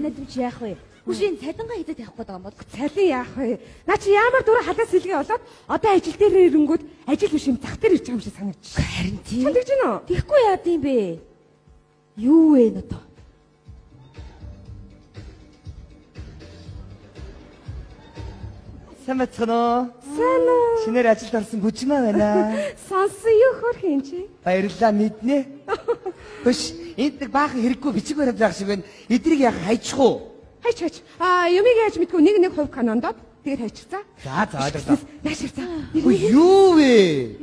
надад чи яах вэ? Хүшийн цалингаа хідээд явах гээд байгаа юм бол цалин яах вэ? Наа чи ямар дураа халаас сэлгээ болоод одоо ажил дээр ирэнгүүт ажил биш юм зах дээр ирж байгаа юм шиг санагдчих. харин тийм. Санагдаж байна уу? Тэгэхгүй яа гэм бэ? Юу вэ нөтө? Сайн бацхан уу? Сайн уу? Шинээр ажилд орсон бүжмаа байна. Сонсон юу хөрх юм чи? Баярлалаа мэднэ. Хөш, энд нэг баахан хэрэггүй бичиг бариад байх шиг байна. Эдрийг яах хайчих уу? Хайч. Юмыг яаж мэдгүй нэг хувь канондод тэгээд хайчихсан. За ойлголоо. Нааширцаа. Юу вэ?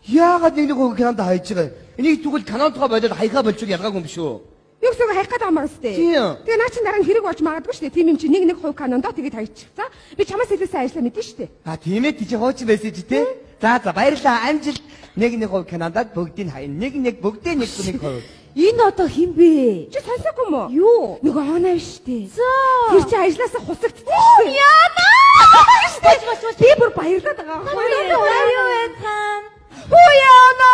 Яагаад нэг хувь канонд хайж байгаа? Энийг тэгвэл канондгоо болоод хайхаа болчих ялгаагүй юм биш үү? Юу гэсэн хайх гэдэг амаа өстэй. Тэгээ наа чи дараа нь хэрэг болж магадгүй шүү дээ. Тийм юм чи нэг хувь канондоо тэгээд хайчихсан. Би чамаас хэлсэн ажлаа мэдэн шүү дээ. Тийм ээ тийч хооч байсан ч тий. За баярлалаа. Амжилт. Нэг хувь канондод бүгдийг хайна. Нэг бүгдээ нэг хувь. Энэ одоо хин бэ? Чи сонсоогүй мó? Юу? Нөгөө оноо шүү дээ. За. Тэр чи ажлаасаа хусагдсан шүү дээ. Яна! Би бүр баярлаад байгаа. Юу вэ тань? Хуяна!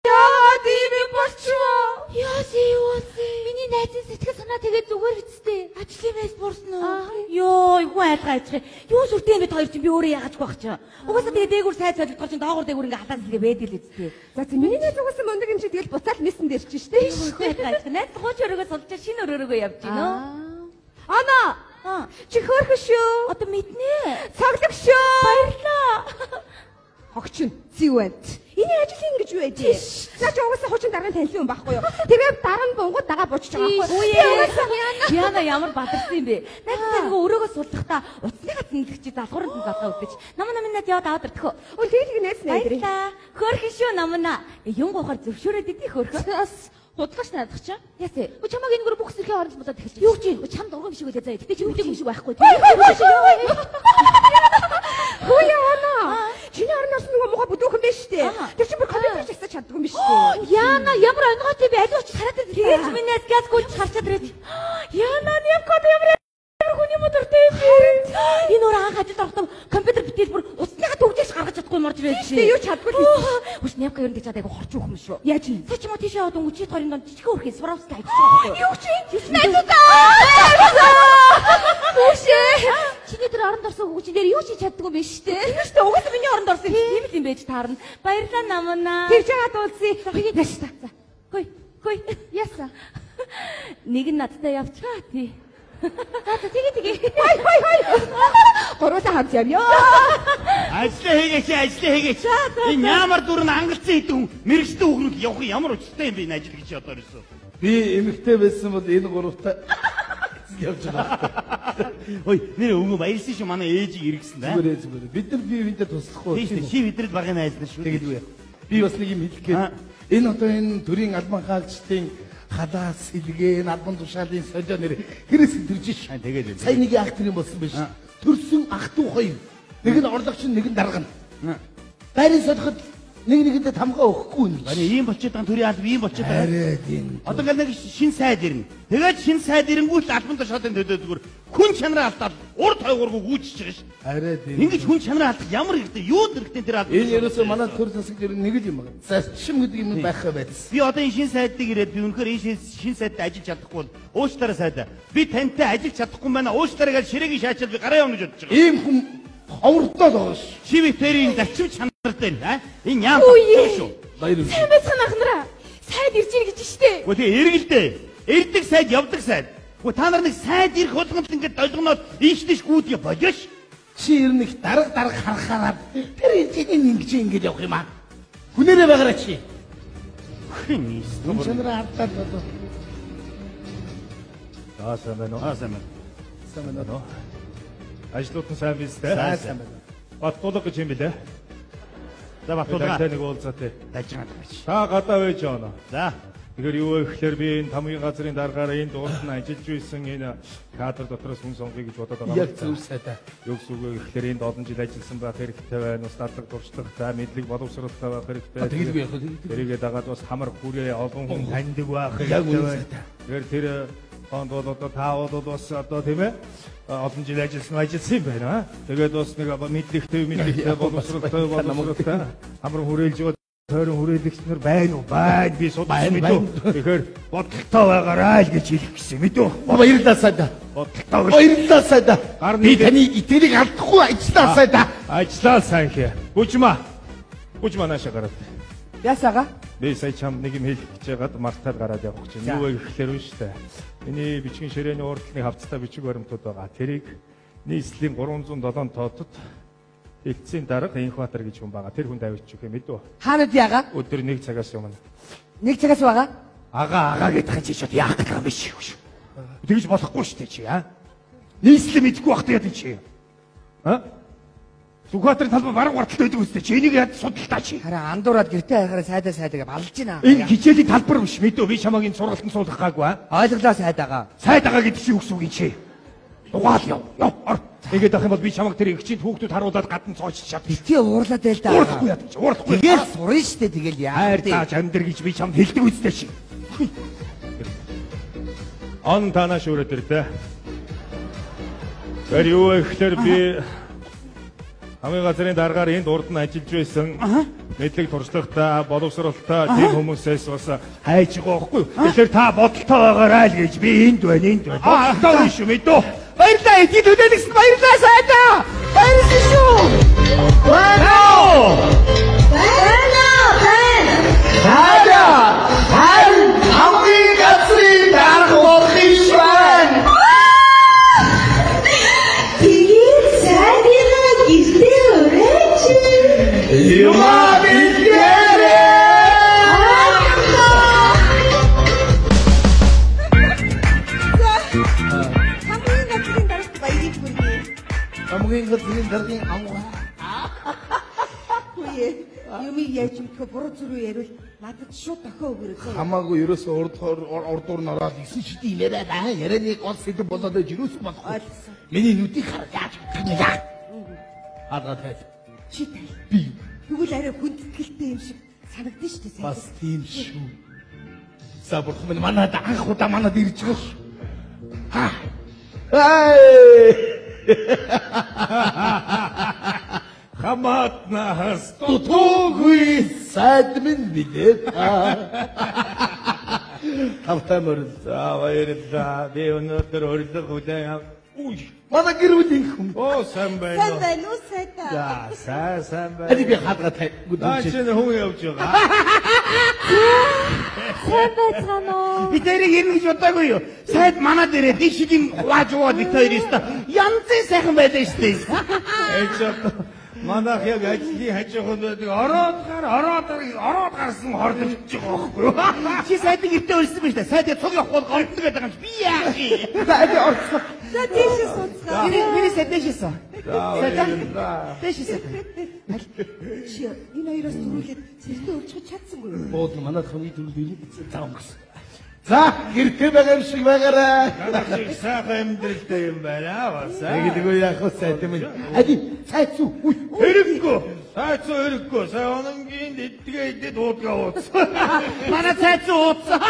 Яа, дими болчихоо. Юу вэ? Миний найзын сэтгэл санаа тэгээд зүгээр хэвчтэй. Ажлын байс буурсан уу? Йоо, юу айлгаа ичгээ. Юу сүртэй юм бэ хоёр чинь би өөрөө яагач байх чинь. Угаасаа тэгээд дээгүүр сайд солигдохоор чинь доогуур дээгүүр ингээ халаас илгээ байдаг л үстэй. За тийм миний найз угаасаа мундаг юм чи тэгэл буцаал нисэн дээр чи штэ. Юу айлгаа ичгээ. Найз гооч өрөөгөө сулчаа шинэ өрөөгөө явж гинөө. Ана! Чи хөөрхөн шүү. Одоо мэднэ. Цаглаг шүү. Баярлаа. Хогчин зивэнд. Энэ ажил ингэж юу вэ? Наа чи угаасаа хучин даргын танилсан юм байхгүй юу? Тэгээд дараа нь бунгууд дагаа буучж байгаа байхгүй юу? Яна ямар бадарсан юм бэ? Найзтай нөгөө өрөөгөө сулдахдаа утасныхаа цэнгэлэг чи залхуурд нь залгаа өгдөж. Намнад яваад аваад ирдэх. Өө тэгээд найз найдраа. Баярлаа. Хөөрхөн шүү намна. Юм гоохоор зөвшөөрөөд идэх хөөрхөн. Худалдаач надах чаа. Яасэ. Чамаг энэгээр бүх сэрхий оронч бодоод эхэлж. Юу чи? Чамд урган биш үү дээ заа. Гэтэ чи үдэг юм шиг байхгүй. Хуяна. Чиний орноос нөгөө муха бүдүүхэн байж штэ. Тэр чи бүр компьютер засаж чаддгүй юм биш үү? Яна ямар онгойтой би аливаач хараад ирдэг. Тэгэж минийс газ гүйлж харчаад ирээд. Яна нэм код ямар хүний модортэй юм. Энэ өөр анх ажилд орохдоо компьютер битэл бүр усныхаа төгжөөс гаргаж чадахгүй морж ирээд чи. Юу чадгүй хийсэн. Үс нямка ер нь гэж чадаагүй хорч өгөх юм шүү. Яаж юм? Сач мо тийшээ яваад өнгөчид хорийн донд жижиг өрхий суравстай ажиллаж байгаа байхгүй юу? Юу чи? Үшээ. Чиний тэр оронд орсон хүүчин дээр юу ч чаддгүй юм биш үү? Тийм шүү дээ. Угаасаа миний оронд орсон юм. Тийм л юм байж таарна. Баярлалаа намнаа. Тэр жагаад уулзъя. Яаш та. Хөөе. Яасан. Нэг нь надтай явчихаа тий. Тэгээ. Хой. Гурваа хамт явъя. Ажлаа хийгээч. Энэ ямар дүр нь ангалцсан хэдэн мэрэгчтэй хүүхнүүд явах ямар учиртай юм бэ энэ ажил гэж одоо ирсэн. Би эмэгтэй байсан бол энэ гуравтай явж байгаа. Ой, нэр өнгө баярлсан шүү манай ээжийг иргэсэн да. Зүгээр. Бид нар туслахгүй. Тийм чи бидрэл багын найзлаа шүү. Тэгээд юу яа. Би бас нэг юм хэлэх гээд. Энэ одоо энэ төрийн албан хаагчдын халаас сэлгээ, албан тушаалын солио нэр хэрэгс төрж ш. Тэгээд сая нэг ах тэр юм болсон биш. Төрсөн ах トゥ хоёр. Нэг нь орлогч, нэг нь дарга. Байрын солиход нэгэндээ тамгаа өгөхгүй юм. Бани ийм болчиход байгаа төрийн алба ийм болчиход байгаа. Арай тийм. Одоо нэг шин сайд ирнэ. Тэгээд шин сайд ирэнгүүт албан тушаалын төдөөдгөр хүн чанараа алдаад урд хойгооргүй гүйчихэж байгаа ш. Арай тийм. Ингэж хүн чанараа алдах ямар хэрэгтэй юу дэрэгтэй тэр албан. Энэ ерөөсөө манай төр засаг дээр нэг л юм байна. Зарчим гэдэг юм байхаа байсан. Би одоо энэ шин сайдыг ирээд би үнэхээр энэ шин сайдад ажиллаж чадахгүй бол уучлаарай сайдаа. Би тантай ажиллаж чадахгүй юм байна. Уучлаарай гэж ширээгийн шаачаад би гараа явна гэж бодож байгаа. Ийм хүн ховртоод байгаа ш. Чивитэрийн зарчим чанартай нэ. Энэ яам шүү. Баярлалаа. Сайн байцгаана ахнараа. Сайд ирж ийн гэж штэ. Гэхдээ тэгээ эргэлдээ. Ирдэг сайд явдаг сайд. Гэхдээ та нар нэг сайд ирэх болгонд ингээд долгоноод ийшдэж гүйдгээ болоош. Чи ер нь их дарга харахаараа тэр энэ ингэж явах юм аа. Хүнээрээ байгаарай чи. Хин Хүн чанараа хардаад болоо. Сайн байна уу? Сайн байна уу? Ажлууд нь сайн биз дээ? Сайн байна. Баттулга гэж юм билээ. За Батулга. Тантай нэг уулзаатай. дажгаад байгаа чи. Та гадаа байж байна. За. Тэгэхээр юу вэ гэхээр би энэ тамгийн газрын даргаараа энэ дуусна ажиллаж байсан энэ кадр дотроос хүн сонгоё гэж бодоод байгаа. Яг зөв сайдаа. Юу гэсэн үг вэ гэхээр энэ 7 жил ажилласан байх хэрэгтэй байна. Ус дадлаг туршлагатай, мэдлэг боловсролтой байх хэрэгтэй. Тэгээд би яг тэрийгээ дагаад бас хамар хүрээ олон хүн таньдаг байх яг хэрэгтэй үнэ байна. сайдаа. Тэгэхээр тэр хонд бол одоо таавал бас одоо тийм ээ олон жил ажилласан юм байна. Тэгээд бас нэг мэдлэгтэй боловсролтой хамар хүрээлж тойрон хүрээлэгчнэр байна уу? Байна. Би судалж мэдв. Тэгэхээр бодолтой байгаарай л гэж хэлэх гэсэн мэдв. Баярлалаа сайда. Бодолтой. Баярлалаа сайда. Би Гарны таны итгэлийг алдахгүй ажиллаа сайда. Ажлаа сайн хэ. Бүжмаа. Бүжмаа наашаа гараад. Ясаага? Би сая чам нэг юм хэлэх гэж байгаад мартаад гараад явах гэж байна. Юу вэ гэхээр үү штэ. Миний бичгийн ширээний урдлын хавцтай бичиг баримтууд байгаа. Тэрийг нийслэлийн 307 тоотод эцсийн дарга Инхбаатар гэж хүн байгаа. Тэр хүнд авчиж өгөх юм мэдв. Хаанад яага? Өдөр 1 цагаас өмнө. 1 цагаас байгаа? Ага гэдэг чинь чод яах гэж юм бэ шүү. Тэгж болохгүй штэ чи аа. Нийслэл мэдгүй бахтай яд чи. Аа? Сүхбаатарын талбай баруун гарталтай байдаг үстэй. Чи энийг яд судалтаа чи. Харин андуураад гэртээ хайхаараа сайдаа балж байна. Энэ хичээлийн талбар биш мэдв. Би чамаагийн сургалтанд суулгах гаагүй аа. Ойлголоо сайдаага. Сайдаага гэдэг чи юу гэсэн үг юм чи? Дугаал яв. Ор. Тэгээд ах юм бол би чамаг тэр игчийн хүүхдүүд харуулад гадна цоочч чад. Битгий уурлаад байл та. Уурлахгүй яд чи. Уурлахгүй. Тэгэл сурна штэ тэгэл яа. Хайр тааж амьдр гэж би чамд хэлдэг үстэй чи. Он танаа шүүрэ тэр тэ. Тэр юу ихлээр би хамгийн газрын дараагаар энд урд нь ажиллаж байсан. Мэдлэг туршлагатай, боловсролтой тийм хүмүүсээс бас хайж байгаа байхгүй юу? Тэгэхээр та бодолтой байгаарай л гэж би энд байна. Бодолтой биш үү мэдөө? Баярлалаа. Эдийн төлөөлөгч баярлалаа сайдаа. Баярлалаа шүү. Сайда. хамгийн газрын дарга болох юм байна. Тэгээд сайдаа гэртээ өрөөч. Юмаа бэлгээрээ. Хамгийн газрын даргын амгаа. Үе. Юмыг яаж мэдэх буруу зүрүү ярил надад шууд дохио өгөрөө. Хамаагүй ерөөсөө урдуур нараад 9 шидийн яриад ярианыг гол сэдв болоод ерөөсөө болохгүй. Миний нүдийг хараад яаж мэдэх юм яа. Хаагаад байл. Чи тай. Би Тэгвэл арай хүндэтгэлтэй юм шиг санагдсан шүү дээ сайдаа. бас тийм шүү. За бурхан минь манад анх удаа манад ирж байгаа шүү. Хамаатнаас Тутуугүй сайд минь билээ. Автомобиль. За баярлалаа. Би өнөөдөр урилга хүлээн Уй, манай гэр бүлийн хүн. оо сайн байна уу? байна уу сайдаа? За сайн байна. Эди би хадгаа тай. Наач энэ хүн явж байгаа. Сайн байцгаана уу? Би тэрийг ирнэ гэж бодоогүй юу? Сайд манад ирээд нэг шигийн хувааж уугаад нэг хоёр өстө. Янзын сайхан байдаг шүү дээ. Эч манайх яг ажлын хажууханд байдаг ороод гарсан хордож байгаа байхгүй юу? Чи сайдын гэртээ өрсөн байж та. Сайд цуг явах бол гомддог байдаг юм чи. Би яах юм? Эди орцоо. За тийшээ суцгаа. Миний сайд дэшээсэн. За Дэшээсэн. Чи энэ хоёроос түрүүлээд зэрэгтэй өрчөж чадсангүй юу? Бод манад хамгийн түрүүнд ирэх таам гэсэн. За гэртээ байгаа юм шиг байгаарай. Гадаг сайхан амьдралтай юм байна бас. Тэгдэггүй яах вэ сайд минь. Эди цайцуу. Хэрэггүй. Сайцуу хэрэггүй. Сая ононгийн эдгээ идээд уудгаа ууц. Манай сайд ууцсан.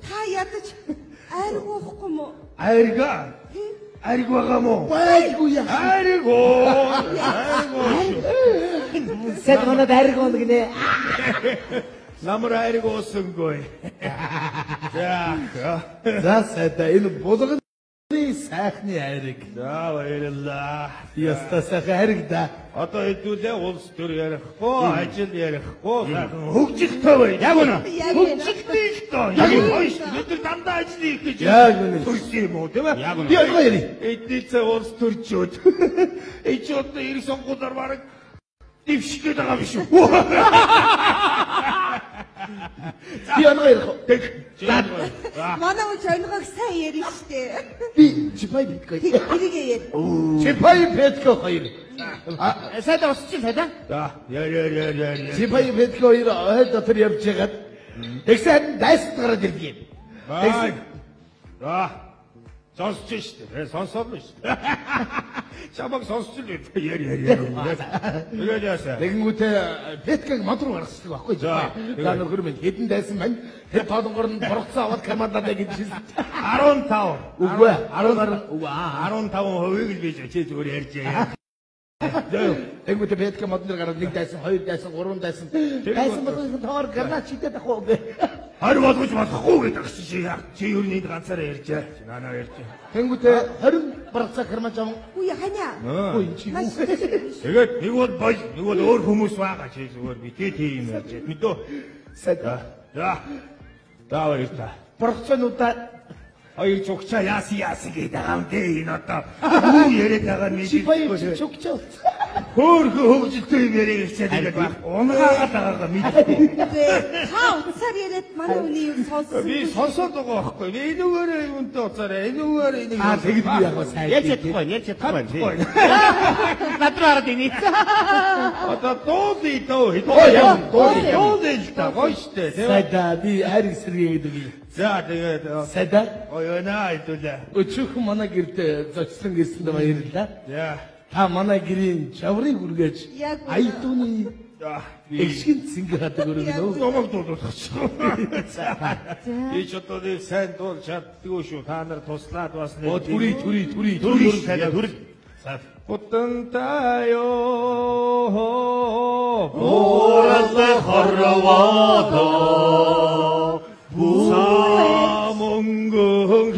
Та ядаж айргуухгүй мó? Айрга. Айрг байгаа мó? Байггүй яах. Айргоо. Сайд манад айргуу гинэ. Намар айрг уусангүй. За. За сайда энэ булганы сайхны айрыг. За баярлалаа. Яста сайхан айрыг да. Одоо хэдүүлээ улс төр ярихгүй, ажил ярихгүй, сайхан хөгжилтэй бай. Яг үнэ. Хөгжилтэй л доо. Яг хойш бид нар дандаа ажил хийх гэж. Яг үнэ. Төрсөн юм уу, тийм ээ? Яг Би ойлгоо яри. Эднийцээ улс төрчөөд. Эч одоо ирэх сонгуулиар бараг дэвших гээд байгаа биш үү? Би ойлгоо ярих. Манай үуч ойлгоог сайн ярина штэ. Би чипай биткой. Тэрийг яар. Чипай петко хоёр. Сайд усчих сайда. За, яа. Чипай петко хоёр дотор явж байгаад тэгсэн дайсд гараад ирдэг юм. За. Сонсож штэ. Сонсоод л штэ. Чамаг сонсож л яа. Тэгээд яасан. Тэгэнгүүтээ петкаг модруу гаргацдаг байхгүй. За нөхөр минь хэдэн дайсан байна. Тэр тоолонгор нь бургацсан аваад Канадад гэж хэлсэн. 15. Үгүй 15% л бийж чи зүгээр ярьж. Тэнгүүтээ бэдка моднэр гараад 1 дайсан, 2 дайсан, 3 дайсан. Дайсан болгох тоогоор гранат чийдээд ахгүй үгүй. Харин болгож болохгүй гэдэг чи яах. Чи юу нэг ганцаараа ярьжээ. Нанаа ярьжээ. Тэнгүүтээ 20 баргацаа хэрмэж ам. Үе ханя. Ой чи юу. Тэгээд нэг бол бол нэг бол өөр хүмүүс байгаа чи зүгээр битээ тийм ярьж. Мэдөө. Сайда. Даавар иртэ. Баргацаануудаа Ой чукча яси гэдэг юм дээ энэ одоо. Юу яриад байгаа нь чи баяр мэдээ. чукчаа. Хөөхөө хөвжөлтэй юм яриад ирчээд байгаа. Унгаагаад байгаа мэдээ. Та уцаар яриад манай үний юм сонссон. Би сонсоод байгаа байхгүй. Энүүгээр юунтай уцаараа энүүгээр энийг Тэгэд би яг сайн. яаж чадахгүй. Надруу хараад иний. Одоо дуули л та гоё штэ. Сайда би харин сэргээ гэдэг юм. За тэгээд Сайда. ой өнөө хэдүүлээ. Өчөөхөн манай гэрд зочлон гисэн баярлалаа. За. Та манай гэрийн чаврыг үргэж Яг үнэ. айдууны эгшин цэнгэр хадаг өргөнөө. Номог дуулах шүү. Би ч одоо нэг сайн дуул чаддгүй шүү. Та нар туслаад бас нэг. Оо түрий. Түрий. Утантайо Ораллах хорвото Самонгон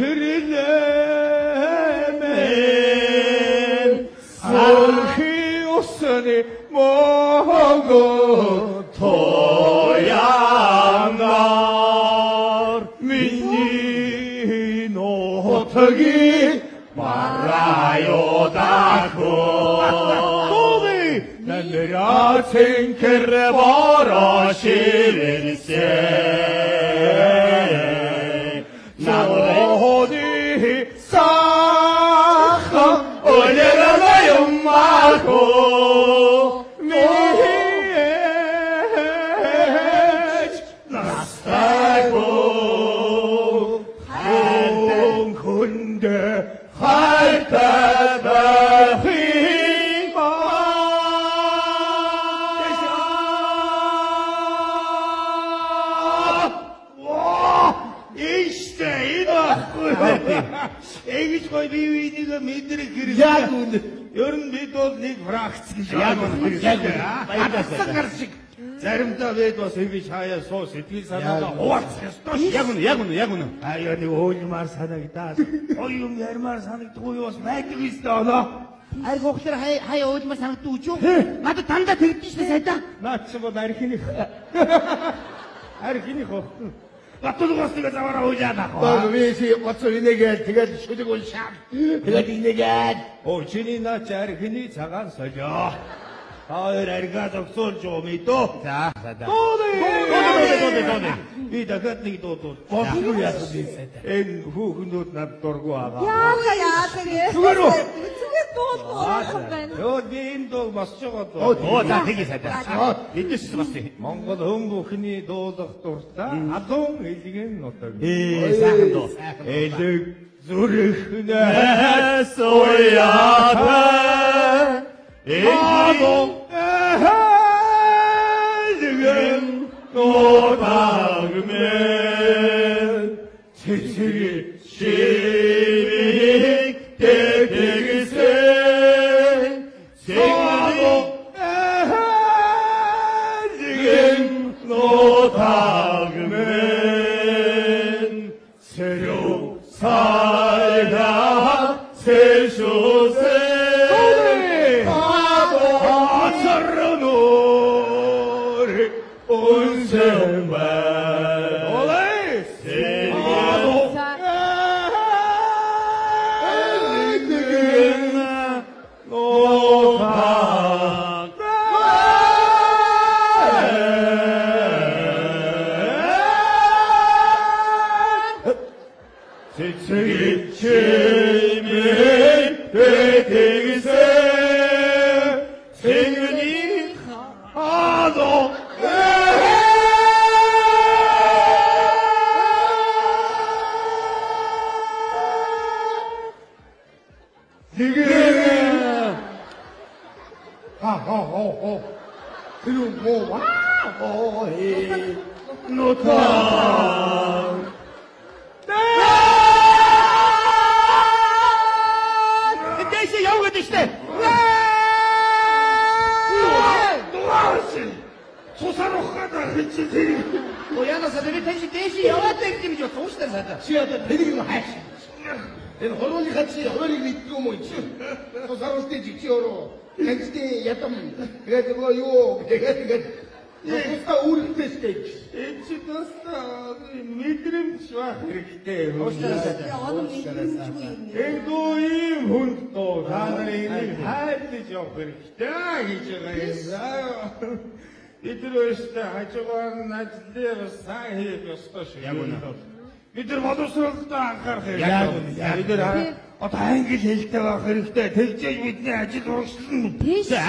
хэрэлэмэн Сархи усаны мого тоянгаар Миний нотаги 말아요 다고 나느라 생kerre 버러실세 나오니 사하 오늘은 용마고 미해 나스타고 공군대 Эгж гой би энийг мэдрэх хэрэг. Яг үнэ. Ер нь бид бол нэг фракц гэж яг баярлалаа. Заримдаа бид бас ингэж хаяа суу сэтгэл санаагаа хуваалцах ёстой. Яг үнэ. Аяа нэг ойлмаар санагдаад. Ой юм ярмаар санагдахгүй юу бас байдаг юм оноо. Ай гоохлоор хаяа ойлмаар санагддаг үү? Надад дандаа тэгдэж штэ сайдаа. Наач бол архиных. Архиных оо. Батулгаас нэг заваараа уйлаад авах. Би гоцоо инээгээл тэгэл шүлэг уншаад. Тэгээд инээгээл. Оо чиний наач архины цагаан солио. Хоёр аргаа зогсоолж юм идөө. За. Доо. Би дахиад нэг дуу. Бодлоо яасан би сайда. Энэ хүүхнүүд над дургу байгаа. Яа тэгээ. Зүгээр үү? Зүгээр дуулах байна. Йоо би энэ дуу басж байгаа дуу. Оо за тэгье сайдаа. Эдээс бас Монгол хүн бүхний дуулах дуртай адуун элгэн нутаг. сайхан дуу. Элэг зүрхнээс уяата. Адуун элгэн нутагмэн цэцэг шивик тэгсэн Сэгнэ элгэн нутагмэн 새로 살다 세쇼세 아차르노리 온세만 올레 세리도 색색이 힘이 되기세 생은이 하도 지금 그리고 뭐 와. 노타 Эдээс яваад штэ. Цусаар ухаад ахиж тэр. Яанаас тэр тэнд дэш яваад байх гэж ууштай сайдаа. Чи одоо тэрийг нь хайш. Энэ хорооныхаа чи хорийг мэддэг юм уу чи? Цусаар устдээ чи ороо. Тэгтээ ядам. Тэгээд нөгөө юу тэгээд Яста үргэлжтэй. Чи доста мэдрэмж байх хэрэгтэй. Эндөө ийм хүнд доо та нарын энийг хайрлаж явах хэрэгтэй гэж байгаа юм. Бид нар өөрсдөө хажуугаар нь ажлыг сайн хийх ёстой шүү. Яг үнэ. Бид нар боловсролтой анхаарах хэрэгтэй. Бид нар одоо англи хэлтэй байх хэрэгтэй. Тэгжээж бидний ажил урагшлна.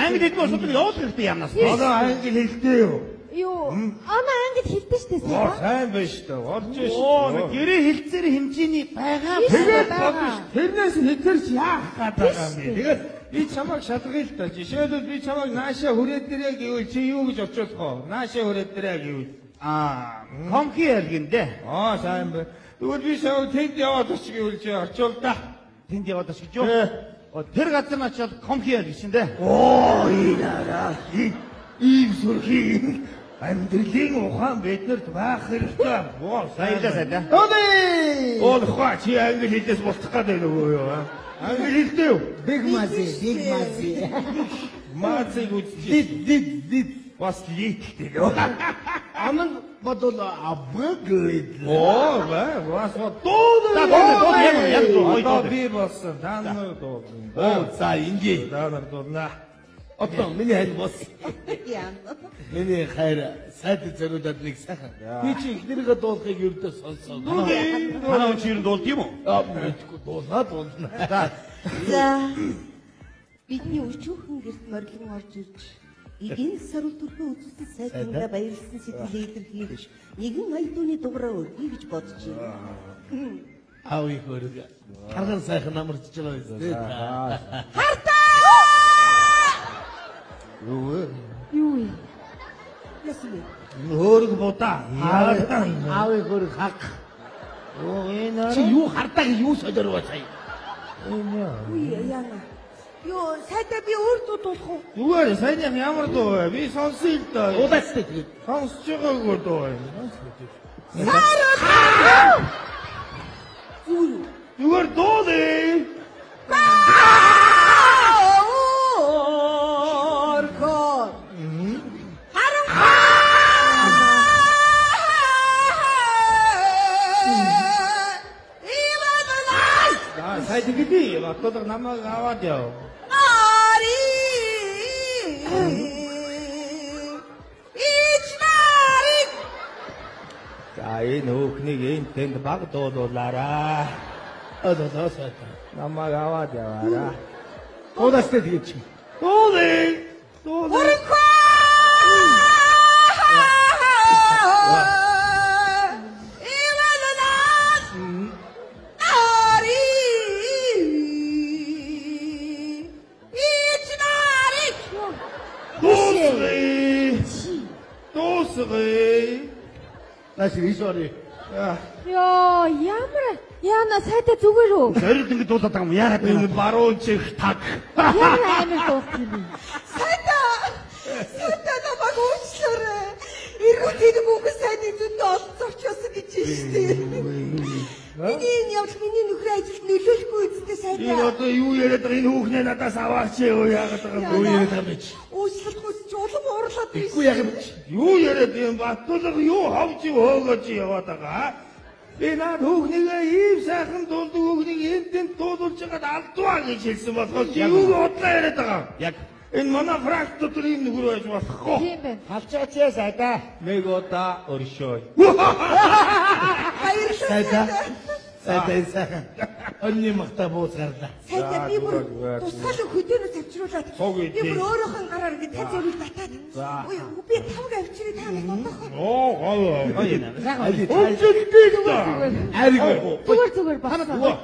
Англи хэлтэй болоод явуулах хэрэгтэй ямнаас. Одоо англи хэлтэй юу? Юу? Ана ангид хэлдэг шүү дээ. Сайн байна шүү дээ. Орж шүү. Оо, гэрээ хэлцээр хэмжээний байгаа. Тэгээд бодно шүү. Тэрнээс хэтэрч яах гэдэг юм бэ? Тэгээд би чамайг шалгая л та. Жишээлбэл би чамайг наашаа хүрээд дэрэ гэвэл чи юу гэж очиулах вэ? Наашаа хүрээд дэрэ гэвэл Комхи ялгиндэ. сайн байна. Тэгвэл би сая тэнд яваад оч гэвэл чи орчуул та. Тэнд яваад аш гэж юу? Тэр газар нь очиод комхи ял гэсэн дээ. Оо, инаараа. Ийм сүрхий амьдралын ухаан биднэрт байх хэрэгтэй. Баярлалаа сайдаа. Олхоо чи англи хэлээс болчих гэдэг нөгөө юу? Англи хэлтэй юу? Big Mazi. Мацыг үзчих. Бас лийтэй юу? Аман бодол абаглид. Оо, бас доо. Яг би болсон. Та нар доо. Оо, за ингээ. Та нар доо. Одоо миний хайр бос. Миний хайр сайд зэрүүдад нэг сайхан. Би чи ихнэрийгээ дуулахыг ердөө сонсоо. Танаа чи ер нь дуулд юм уу? Мэдгүй дуулна. За. Бидний өчүүхэн гэрт морилон орж ирж эгийн саруу төрхөө үзүүлсэн сайднаа баярлсан сэтгэлээ илэрхийлж нэгэн альдууны дугаараа өргөе гэж бодож байна. Аав их өргө. Харган сайхан амарч байгаа юм. Хартаа! Юу юм? Ясвэ. Хөөрг будаа. Аав их өргө хак. Оо, энэ Чи юу хардаг юу солиороо сая. Үе яана. Юу сайдаа би өөрөө дуулах уу? зүгээр сайн ямар дуу вэ? Би сонсъё л доо. Удаастай тэгээд. Сонсож байгаагүй дуу юм. Зүгээр дуу дээ. Сайн тэгээд батлаг намайг аваад яв. За энэ хөөхнийг энэ тэнд баг дуулуулаарай. Одоо сайтай. Намайг аваад яваарай. Удаастай тэгээд чи. Дуулээ. Дуусгая. Наш рисори. Яа, ямар яана сайдаа зүгээр үү? Зорилт ингэ дуулаад байгаа юм яагаад Энэ баруун чих таг. Ямар амир дуулах юм бэ? Сайдаа намайг уучлаарай. Иргэн тэр мөнгө сайдын зүйтэй олцовчоос гэж штий. Миний явж миний нөхрөө ажилд нөлөөлөхгүй үстэй Энэ сайдаа. одоо юу яриад байгаа энэ хүүхнээ надаас аваач юу яагаад байгаа юм? Юу яриад байгаа юм чи? Уучлалт ч улам уурлаад биш. Үгүй яг юм чи. Юу яриад юм батлаг юу хавж хөөгөөж яваад байгаа? Би наад хүүхнийгээ ийм сайхан дуулдаг хүүхнийг энд тэнд дуулуулж байгаад алдваа гэж хэлсэн болохоос юуг удлаа яриад байгаа? Яг Энэ манай фракт дотор ийм нөхөр байж болохгүй. Тийм байна. Хавчаач сайдаа. Нэг удаа өршөөй. Сайтай. Сайтай сайхан. Онны махта бууз гарлаа. Сайдаа би бүр тусгаал хөдөөнөөс авчруулаад би бүр өөрөөхөө гараар ингэ тань зөвлөж батаад. Ой, би тавг авчирээ та бодох. Оо, гоё. Али Өчөлтэй даа. Ариго. Зүгээр басна.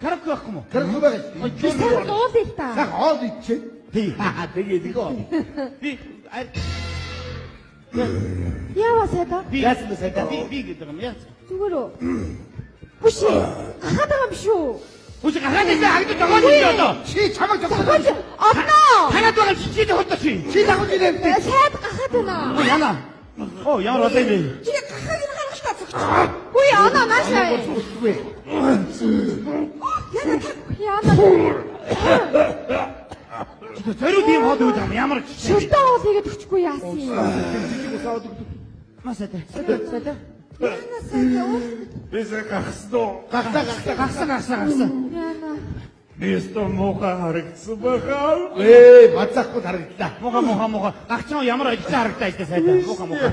Караоке авах юм уу? Карху байгаа. Би сайн дуулъя л та. Сах оод ичээ. Тий. Тэгээд иго. Би Яава сайдаа? Яасан сайтай. би гэдэг юм яа. Зүгээр үү? Бүш. Ахаад байгаа юм шүү. Бүс гараад ирсэн хагдаж байгаа юм одоо. Чи чамаг Хөөж зогсоо. одноо. Танад байгаа чи дэ хөдөө чи. Чи дагуулж ирээ. Сайд гахаад яагаад байна? Яна. Оо ямар болоо юм бэ? Чи гахаг нь гаргалтаа зогч. Үгүй яна наашаа. Яна. Зориуд юм хол үү ямар ч. Шүлтөө хоол хийгээд өчгүй яасан юм. Масаа. Яна сайн. Бисээ гахсноо. Гагсан. Яна. Бистэ муухай харагдсан бахаа. Бацахгүй харагдлаа. Муха. Гагчаа ямар ажиллаа харагдаа ихтэй сайдаа. Муха.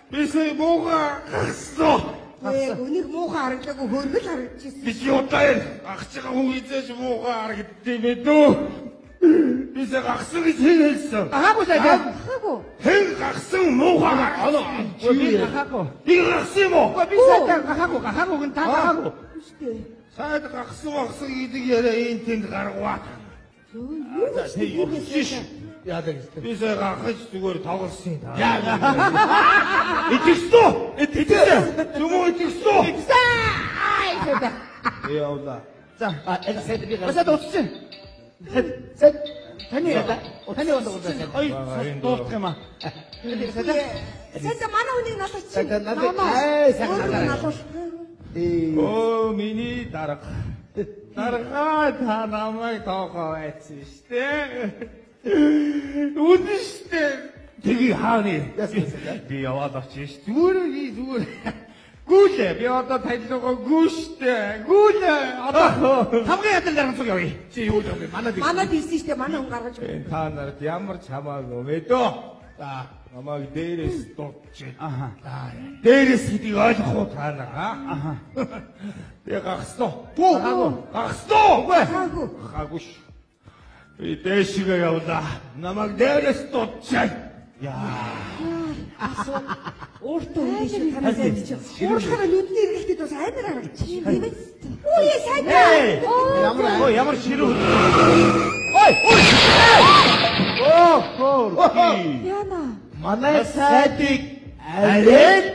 Бисээ муухай гахсноо. Өнийг муухай харагдаагүй хөргөл харагдчихсэн. Биш юутай агчгаа хүн хизээж муухай харагддээ бэ дөө. Бисээ гахсан гэж хэлсэн. Гахаагүй сайдаа. Гахаагүй. Хэн гахсан муухай Гахаагүй. би гахсан юм уу? Би сайдаа гахаагүй гэн та гахаагүй. Сайд гахсан гэдэг яриа энэ тэнд гаргаваа. Яадаг. Бисээ гахаж зүгээр тоглосон юм. Итгэсэн. Чүмөө итгэсэн. Яавда. За, сайд би масаа дууссан. сайд Таны удаа. Ой, дуусах юм аа. Сайда манай хүнийг надад чи. сайд надад Надад. Оо миний дарга. Дарга та намайг тоохоо байцсан штэ. Үгүй штэ. Тэги хааны. Би яваад очив штэ. Зүгээр. Гүлээ би одоо танилгаа гүштэй. Гүлээ одоо Хамгийн ядан дарга цуг явъя. чи юу юм бэ? Манад ирсэн штэ манай хүн гаргаж. Та нарт ямар ч хамаагүй мэдөө. За намайг дээрээс дуудчих. Дээрээс гэдгийг ойлгох уу та нар аа? Би гахсноо. Гахсноо. Гаагүй ш. Би дээшгээ явлаа. Намайг дээрээс дуудчих. Өөртөө үгүй шиг танаас ярьчих. Уурхаараа нүдний эргэлтэд бас амар харагдчих. Тийм ээ. Үгүй сайдаа. Ямар ширүү. Яна. манай сайдыг алээд